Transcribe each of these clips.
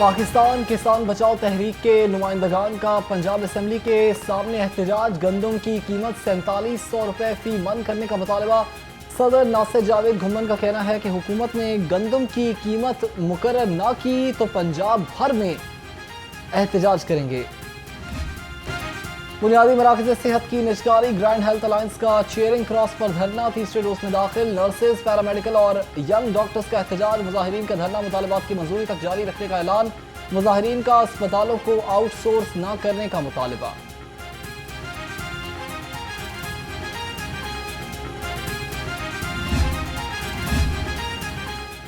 पाकिस्तान किसान बचाओ तहरीक के नुमाइंदगान का पंजाब असम्बली के सामने एहतजाज। गंदम की कीमत 4700 रुपये फी मन करने का मुतालबा। सदर नासिर जावेद घुम्मन का कहना है कि हुकूमत ने गंदम की कीमत मुकर्रर ना की तो पंजाब भर में एहतजाज करेंगे। बुनियादी मराकज़ सेहत की निजकारी ग्रैंड हेल्थ अलायंस का चेयरिंग क्रॉस पर धरना। तीसरे डोज में दाखिल नर्सेज, पैरामेडिकल और यंग डॉक्टर्स का एहतजाज। मुजाहिरीन का धरना मुतालबात की मंजूरी तक जारी रखने का ऐलान। मुजाहिरीन का अस्पतालों को आउटसोर्स न करने का मुतालबा।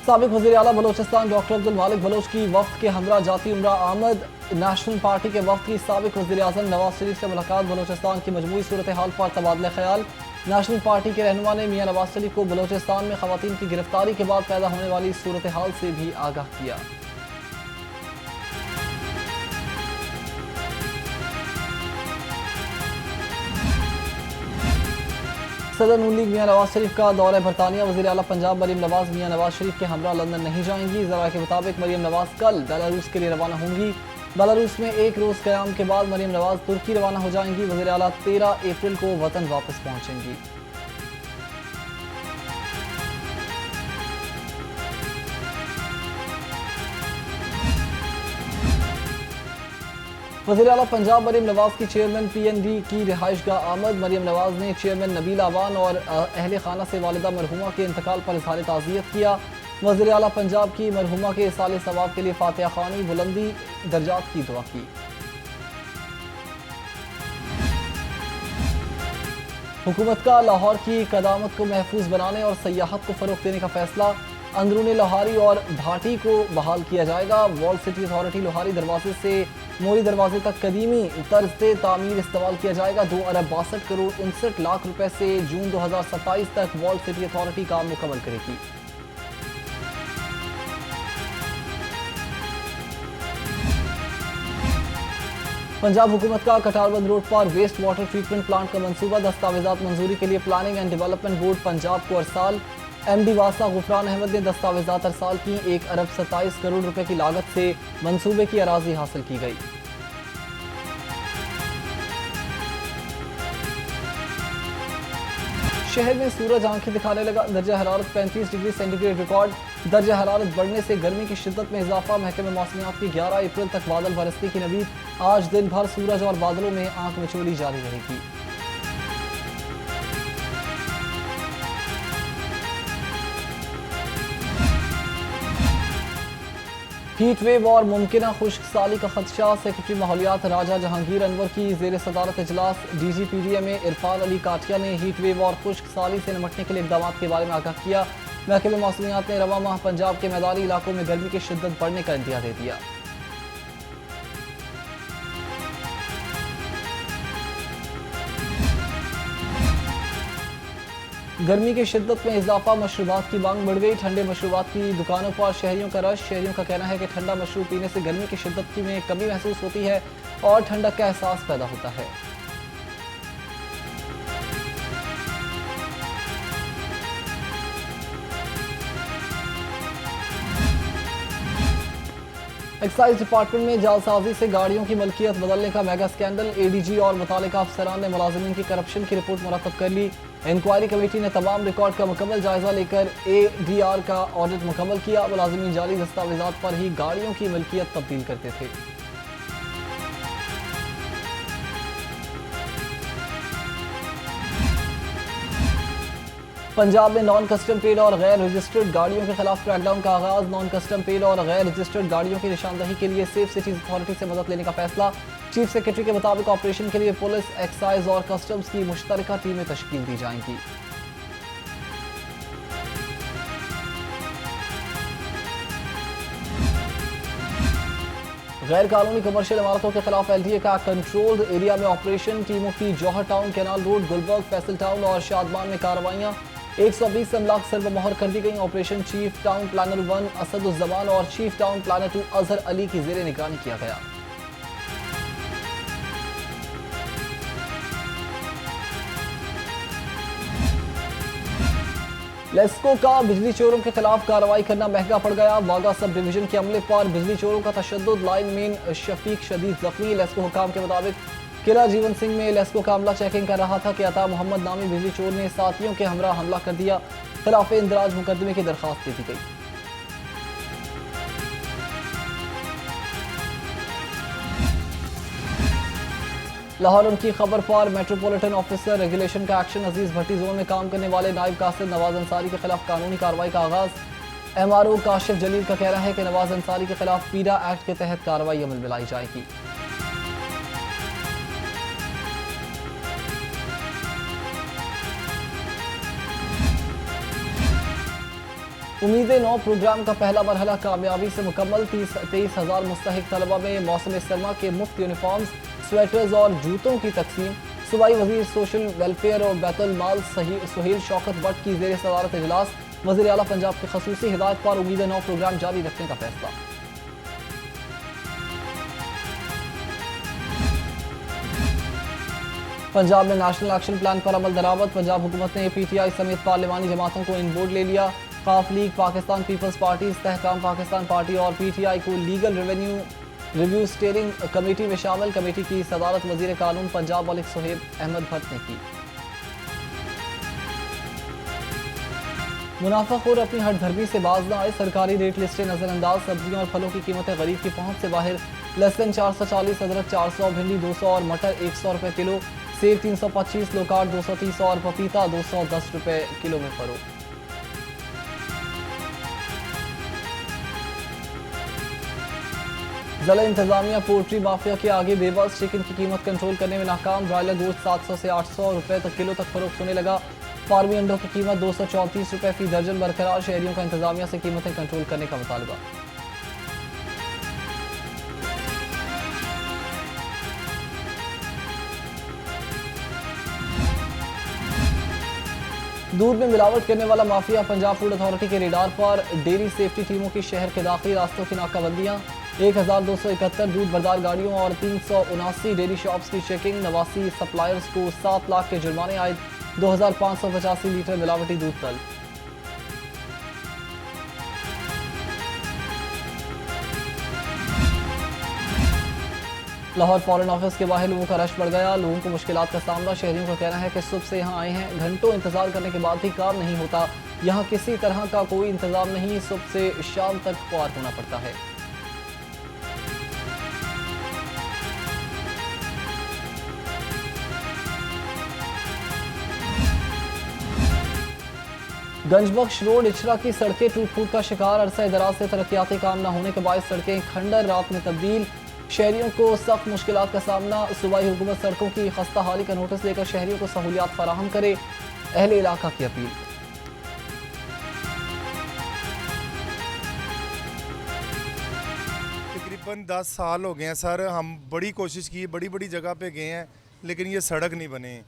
साबिक वज़ीर आला बलोचिस्तान डॉक्टर अब्दुल मालिक बलोच की वफ्द के हमरा जाती उम्रा आमद। नेशनल पार्टी के वफ्द की साबिक वज़ीर आज़म नवाज शरीफ से मुलाकात। बलोचिस्तान की मजमूई सूरत हाल पर तबादला ख्याल। नेशनल पार्टी के रहनुमा ने मियां नवाज शरीफ को बलोचिस्तान में खवातीन की गिरफ्तारी के बाद पैदा होने वाली सूरत हाल से भी आगाह किया। सदर नून लीग मियां नवाज शरीफ का दौरा बरतानिया। वज़ीर आला पंजाब मरीम नवाज मियां नवाज शरीफ के हमरा लंदन नहीं जाएंगी। ज़राए के मुताबिक मरीम नवाज कल बेलारूस के लिए रवाना होंगी। बेलारूस में एक रोज़ क़याम के बाद मरीम नवाज तुर्की रवाना हो जाएंगी। वज़ीर आला 13 अप्रैल को वतन वापस पहुँचेंगी। वज़ीर आला पंजाब मरीम नवाज की चेयरमैन PND की रिहाइश गाह आमद। मरीम नवाज ने चेयरमैन नबील आवान और अहले खाना से वालिदा मरहुमा के इंतकाल पर इज़हार ताज़ियत किया। वज़ीर आला पंजाब की मरहुमा के साले सवाब के लिए फातिहा ख़वानी बुलंदी दर्जात की दुआ की। हुकूमत का लाहौर की क़दामत को महफूज बनाने और सयाहत को फ़रोग़ देने का फैसला। अंदरूनी लोहारी और भाटी को बहाल किया जाएगा। वर्ल्ड सिटी अथॉरिटी लोहारी दरवाजे से मोरी दरवाजे तक कदीमी तर्ज से तामीर इस्तेमाल किया जाएगा। 2 अरब 62 करोड़ 59 लाख रुपए से जून 2027 तक वर्ल्ड सिटी अथॉरिटी काम मुकम्मल करेगी। पंजाब हुकूमत का कटारबंद रोड पर वेस्ट वाटर ट्रीटमेंट प्लांट का मंसूबा। दस्तावेजात मंजूरी के लिए planning and development board Punjab को अरसाल। MD वासा गुफरान अहमद ने दस्तावेजात अरसाल की। 1 अरब 27 करोड़ रुपए की लागत से मंसूबे की अराजी हासिल की गई। शहर में सूरज आंखें दिखाने लगा। दर्जा हरारत 35 डिग्री सेंटीग्रेड रिकॉर्ड। दर्जा हरारत बढ़ने से गर्मी की शिद्दत में इजाफा। महकमे मौसमियात की 11 अप्रैल तक बादल बरसने की नवीद। आज दिन भर सूरज और बादलों में आंख मिचोली जारी रहेगी। हीट वेव और मुमकिन खुश्क साली का खदशा। सेक्रेटरी माहौलियात राजा जहांगीर अनवर की जेर सदारत इजलास। DGPDA इरफान अली काटिया ने हीट वेव और खुश्क साली से निपटने के लिए इक़दाम के बारे में आगाह किया। महकमे मौसमियात ने रवा माह पंजाब के मैदानी इलाकों में गर्मी की शिद्दत बढ़ने का इंदिया दे दिया। गर्मी की शिद्दत में इजाफा। मशरूबात की मांग बढ़ गई। ठंडे मशरूबात की दुकानों पर शहरियों का रश। शहरियों का कहना है कि ठंडा मशरूब पीने से गर्मी की शिद्दत में कमी महसूस होती है और ठंडक का एहसास पैदा होता है। एक्साइज डिपार्टमेंट में जालसाजी से गाड़ियों की मलकियत बदलने का मेगा स्कैंडल। ADG और मुतालिका अफसरान ने मुलाजिमीन की करप्शन की रिपोर्ट मुरतब कर ली। इंक्वायरी कमेटी ने तमाम रिकॉर्ड का मुकम्मल जायजा लेकर ADR का ऑडिट मुकम्मल किया। मुलाजिमीन जाली दस्तावेजात पर ही गाड़ियों की मलकियत तब्दील करते थे। पंजाब में नॉन कस्टम पेड और गैर रजिस्टर्ड गाड़ियों के खिलाफ क्रैकडाउन का आगाज। नॉन कस्टम पेड और गैर रजिस्टर्ड गाड़ियों की निशानदही के लिए सेफ सिटीज अथॉरिटी से मदद लेने का फैसला। चीफ सेक्रेटरी के मुताबिक ऑपरेशन के लिए पुलिस, एक्साइज और कस्टम्स की मुश्तरका टीमें तश्कील दी जाएंगी। गैर कानूनी कमर्शियल इमारतों के खिलाफ LDA का कंट्रोल्ड एरिया में ऑपरेशन। टीमों की Johar town, canal road, Gulberg, Faisal town और शादमान में कार्रवाइयां। 120 अमलाक सर्वमोहर कर दी गई। Operation chief town planner 1 Asaduzzaman और chief town planner 2 Azhar Ali की जेर निगरानी किया गया। लेस्को का बिजली चोरों के खिलाफ कार्रवाई करना महंगा पड़ गया। वागा सब डिवीजन के अमले पर बिजली चोरों का तशद्दुद, लाइनमैन शफीक शदीद जख्मी। लेस्को हुकाम के मुताबिक किला जीवन सिंह में लेस्को का अमला चेकिंग कर रहा था कि अता मोहम्मद नामी बिजली चोर ने साथियों के हमरा हमला कर दिया। खिलाफ इंदराज मुकदमे की दरखास्त दे दी गई। लाहौर उनकी खबर पर मेट्रोपॉलिटन ऑफिसर रेगुलेशन का एक्शन। अजीज भट्टी जोन में काम करने वाले नायब कासिद नवाज अंसारी के खिलाफ कानूनी कार्रवाई का आगाज। MRO काशिफ जलील का कहना है कि नवाज अंसारी के खिलाफ पीरा एक्ट के तहत कार्रवाई अमल में लाई जाएगी। उम्मीदें 9 प्रोग्राम का पहला मरहला कामयाबी से मुकम्मल। 23,000 मुस्तहिक तलबा में मौसम सरमा के मुफ्त यूनिफॉर्म्स, स्वेटर्स और जूतों की तकसीम। सूबाई वजीर सोशल वेलफेयर और बैतुल माल सुहेल शौकत भट्ट की ज़ेर सदारत इजलास। वज़ीर आला पंजाब की खसूसी हिदायत पर उम्मीदें 9 प्रोग्राम जारी रखने का फैसला। पंजाब में नेशनल एक्शन प्लान पर अमल दरामद। पंजाब हुकूमत ने PTI समेत पार्लिमानी जमातों को इन बोर्ड ले लिया। Kaaf league, Pakistan peoples party, Istehkam Pakistan party और PTI को legal revenue review steering committee में शामिल। कमेटी की सदारत वजीर कानून पंजाब मलिक सुहेब अहमद भट्ट ने की। मुनाफाखोर अपनी हठधर्मी से बाज न आए। सरकारी रेट लिस्टें नजरअंदाज। सब्जियों और फलों की कीमतें गरीब की पहुंच से बाहर। लहसुन 440, अदरक 400, भिंडी 200 और मटर 100 रुपए किलो। सेब 325, लोकार्ड 230 और पपीता 210 रुपए किलो में फरोख्त। जिला इंतजामिया पोल्ट्री माफिया के आगे बेबस। चिकन की कीमत कंट्रोल करने में नाकाम। ब्रायलर गोश्त 700 से 800 रुपए तक किलो तक फरोख्त होने लगा। फार्मी अंडों की कीमत 234 रुपए फी दर्जन बरकरार। शहरियों का इंतजामिया से कीमतें कंट्रोल करने का मुतालबा। दूध में मिलावट करने वाला माफिया पंजाब फूड अथॉरिटी के रेडार पर। डेयरी सेफ्टी टीमों की शहर के दाखिली रास्तों की नाकाबंदियां। 1271 दूध बरदार गाड़ियों और 379 डेयरी शॉप्स की चेकिंग। 89 सप्लायर्स को 7 लाख के जुर्माने आए। 2585 लीटर मिलावटी दूध तल। लाहौर फॉरेन ऑफिस के बाहर लोगों का रश बढ़ गया। लोगों को मुश्किलात का सामना। शहरियों का कहना है कि सुबह से यहाँ आए हैं, घंटों इंतजार करने के बाद भी काम नहीं होता। यहाँ किसी तरह का कोई इंतजाम नहीं। सुबह से शाम तक ख्वार होना पड़ता है। गंजबख्श रोड इचरा की सड़कें टूट फूट का शिकार। अरसा दराज से तरक्याती काम न होने के बाद सड़कें खंडर रात में तब्दील। शहरियों को सख्त मुश्किलात का सामना। सूबाई हुकूमत सड़कों की खस्ता हाली का नोटिस लेकर शहरियों को सहूलियात फराहम करे। अहले इलाका की अपील। तकरीबन 10 साल हो गए हैं सर। हम बड़ी कोशिश की, बड़ी बड़ी जगह पे गए हैं, लेकिन ये सड़क नहीं बने।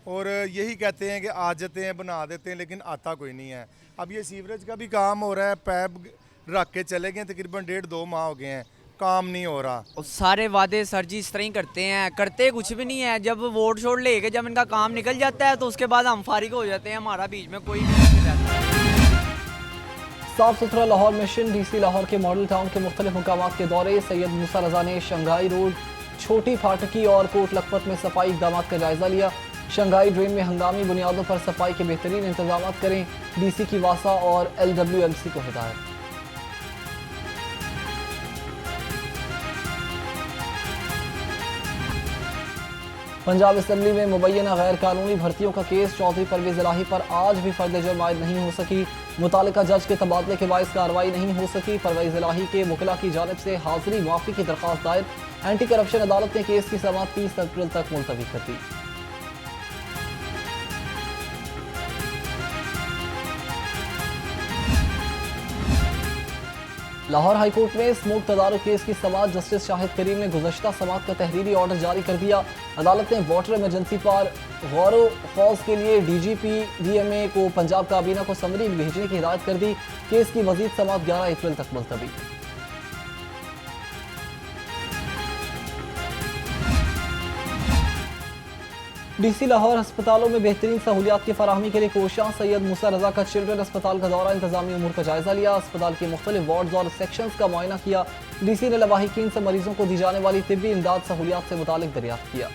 और यही कहते हैं कि आ जाते हैं, बना देते हैं, लेकिन आता कोई नहीं है। अब ये सीवरेज का भी काम हो रहा है, पैप रख के चले गए, तकरीबन 1.5-2 माह हो गए हैं, काम नहीं हो रहा। और सारे वादे सर जी इस तरह ही करते हैं, करते कुछ भी नहीं है। जब वोट छोड़ लेके जब इनका काम निकल जाता है तो उसके बाद हम फारिग हो जाते हैं। हमारा बीच में कोई नहीं रहता। साफ सुथरा लाहौर मिशन। DC लाहौर के मॉडल टाउन के मुख्तलिफ मुकामात के दौरे। सैयद मूसा रजा ने शंघाई रोड, छोटी फाटकी और कोट लखपत में सफाई इकदाम का जायजा लिया। शंघाई ड्रेन में हंगामी बुनियादों पर सफाई के बेहतरीन इंतजाम करें। DC की वासा और LWMC को हिदायत। पंजाब असम्बली में मुबैना गैर कानूनी भर्तियों का केस। चौधरी परवेज इलाही पर आज भी फर्द जुर्म आयद नहीं हो सकी। मुतालिका जज के तबादले के बायस कार्रवाई नहीं हो सकी। परवेज इलाही के मुकला की जानिब से हाजिरी माफी की दरख्वास्त दायर। एंटी करप्शन अदालत ने केस की समाअत 30 अप्रैल तक मुलतवी कर दी। लाहौर हाईकोर्ट में स्मोक तदारुक केस की समाअत जस्टिस शाहिद करीम ने गुज़श्ता समाअत का तहरीरी ऑर्डर जारी कर दिया। अदालत ने वाटर इमरजेंसी पर गौर खौज के लिए DGP DMA को पंजाब काबीना को समरी भेजने की हिदायत कर दी। केस की मजीद समाअत 11 अप्रैल तक मुलतवी। DC लाहौर अस्पतालों में बेहतरीन सहूलियात की फराहमी के लिए कोशां सैयद मूसा रजा का चिल्ड्रन अस्पताल का दौरा, इंतजामी उमूर का जायजा लिया, अस्पताल के मुख्तलिफ वार्ड्स और सेक्शंस का मुआयना किया। DC ने लवाहिकीन से मरीजों को दी जाने वाली तिब्बी इमदाद सहूलियात से मुतालिक दरियाफ्त किया।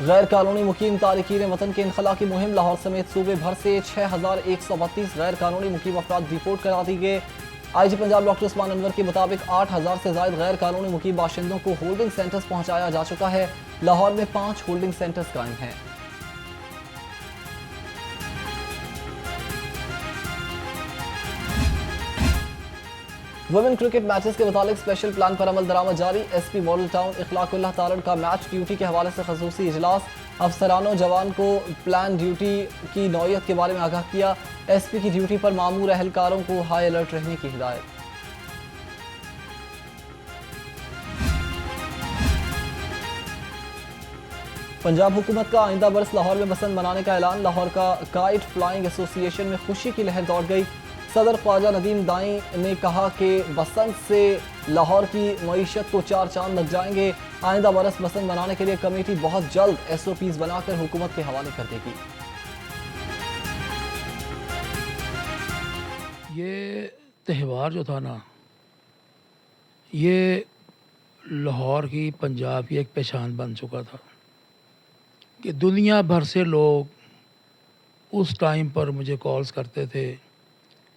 गैर कानूनी मुकीम तारिकीन वतन के इनखला की मुहिम, लाहौर समेत सूबे भर से 6132 गैर कानूनी मुकीम अफराद रिपोर्ट करा दी गए। IG पंजाब डॉक्टर उस्मान अनवर के मुताबिक 8000 से ज्यादा गैर कानूनी मुकीम बाशिंदों को होल्डिंग सेंटर्स पहुंचाया जा चुका है। लाहौर में 5 होल्डिंग सेंटर्स कायम हैं। वुमेन क्रिकेट मैचेस के मुतालिक स्पेशल प्लान पर अमल दरामद जारी। SP मॉडल टाउन इखलाकुल्लाह तारण का मैच ड्यूटी के हवाले से खसूसी इजलास, अफसरानों जवान को प्लान ड्यूटी की नौयत के बारे में आगाह किया। SP की ड्यूटी पर मामूर अहलकारों को हाई अलर्ट रहने की हिदायत। पंजाब हुकूमत का आइंदा बरस लाहौर में बसंत मनाने का ऐलान, लाहौर का काइट फ्लाइंग एसोसिएशन में खुशी की लहर दौड़ गई। सदर ख्वाजा नदीम दाई ने कहा कि बसंत से लाहौर की मईशत को 4 चांद लग जाएंगे। आइंदा बरस बसंत मनाने के लिए कमेटी बहुत जल्द SOPs बनाकर हुकूमत के हवाले कर देगी। ये त्यौहार जो था ना, ये लाहौर की, पंजाब की एक पहचान बन चुका था कि दुनिया भर से लोग उस टाइम पर मुझे कॉल्स करते थे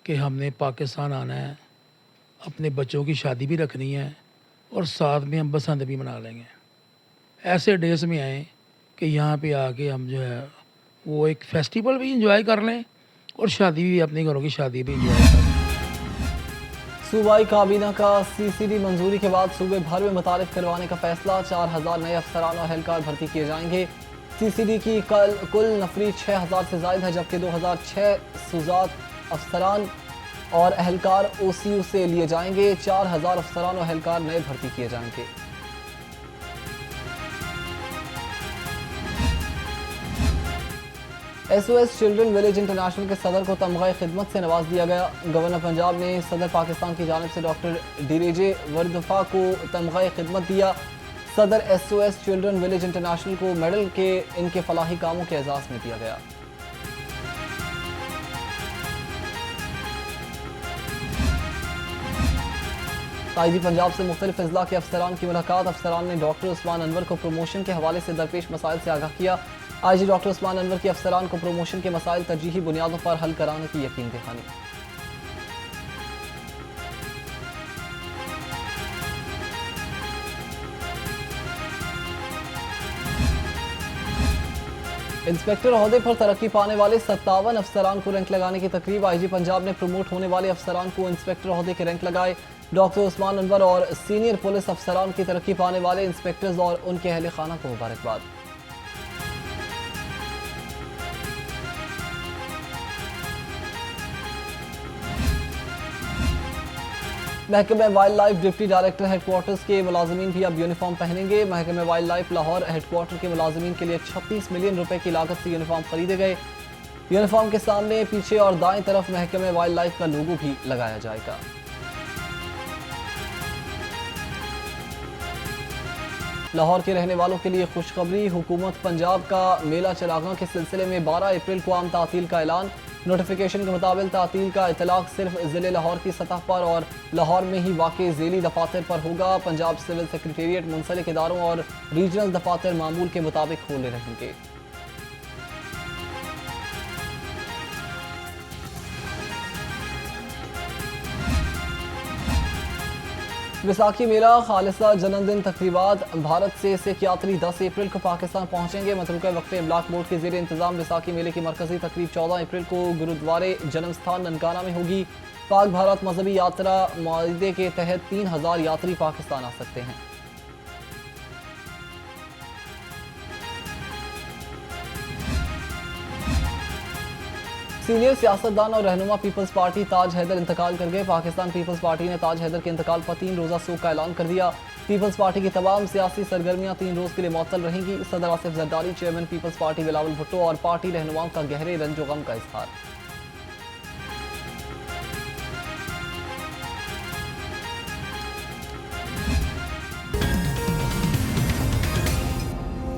कि हमने पाकिस्तान आना है, अपने बच्चों की शादी भी रखनी है और साथ में हम बसंत भी मना लेंगे। ऐसे डेज में आए कि यहाँ पे आके हम जो है वो एक फेस्टिवल भी इंजॉय कर लें और शादी भी, अपने घरों की शादी भी इंजॉय कर लें। सूबाई काबीना का CCD मंजूरी के बाद सूबे भर में मुतारिफ करवाने का फैसला, 4000 नए अफसरान और अहलकार भर्ती किए जाएंगे। CCD की कुल नफरी 6000 से ज़ायद है, जबकि 2006 सुजात अफसरान और अहलकार OCU से लिए जाएंगे। 4000 अफसरान और अहलकार नए भर्ती किए जाएंगे। SOS चिल्ड्रन विलेज इंटरनेशनल के सदर को तमगा खिदमत से नवाज दिया गया। गवर्नर पंजाब ने सदर पाकिस्तान की जानिब से डॉक्टर डीरेजे वर्दफा को तमगा खिदमत दिया। सदर SOS चिल्ड्रन विलेज इंटरनेशनल को मेडल के इनके फलाही कामों के एजाज़ में दिया गया। IG पंजाब से मुख्तलिफ अजला के अफसरान की मुलाकात, अफसरान ने डॉक्टर उस्मान अनवर को प्रमोशन के हवाले से दरपेश मसाइल से आगाह किया। IG डॉक्टर उस्मान अनवर की अफसरान को प्रमोशन के मसाइल तरजीही बुनियादों पर हल कराने की यकीन दहानी। इंस्पेक्टर ओहदे पर तरक्की पाने वाले 57 अफसरान को रैंक लगाने की तकरीब, IG पंजाब ने प्रमोट होने वाले अफसरान को इंस्पेक्टर ओहदे के रैंक लगाए। डॉक्टर उस्मान अनवर और सीनियर पुलिस अफसरान की तरक्की पाने वाले इंस्पेक्टर्स और उनके अहल खाना को मुबारकबाद। महकमे wild life deputy director headquarters के मुलाजमीन भी अब यूनिफॉर्म पहनेंगे। महकमे वाइल्ड लाइफ लाहौर हेडक्वार्टर के मुलाजमीन के लिए 36 मिलियन रुपए की लागत से यूनिफॉर्म खरीदे गए। यूनिफॉर्म के सामने, पीछे और दाएं तरफ महकमे वाइल्ड लाइफ का लोगो भी लगाया जाएगा। लाहौर के रहने वालों के लिए खुशखबरी, हुकूमत पंजाब का मेला चरागां के सिलसिले में 12 अप्रैल को आम तातील का ऐलान। नोटिफिकेशन के मुताबिक तातील का इतलाक सिर्फ ज़िले लाहौर की सतह पर और लाहौर में ही वाक़ई ज़ेली दफातर पर होगा। पंजाब सिविल सेक्रेटेरिएट मुंसलिक इदारों और रीजनल दफातर मामूल के मुताबिक खोले रहेंगे। विसाखी मेला खालिसा जन्मदिन तकरीबात, भारत से सिख यात्री 10 अप्रैल को पाकिस्तान पहुंचेंगे। मतरूका वक्त इमलाक बोर्ड के ज़ेर इंतजाम विसाखी मेले की मरकजी तकरीब 14 अप्रैल को गुरुद्वारे जन्म स्थान ननकाना में होगी। पाक भारत मजहबी यात्रा माहदे के तहत 3000 यात्री पाकिस्तान आ सकते हैं। सीनियर सियासतदान और रहनुमा पीपल्स पार्टी ताज हैदर इंतकाल कर गए। पाकिस्तान पीपल्स पार्टी ने ताज हैदर के इंतकाल पर 3 रोज़ा शोक का ऐलान कर दिया। पीपल्स पार्टी की तमाम सियासी सरगर्मियां 3 रोज़ के लिए मुअत्तल रहेंगी। सदर Asif Zardari, chairman Peoples Party Bilawal Bhutto और पार्टी रहनुमाओं का गहरे रंजो गम का इजहार।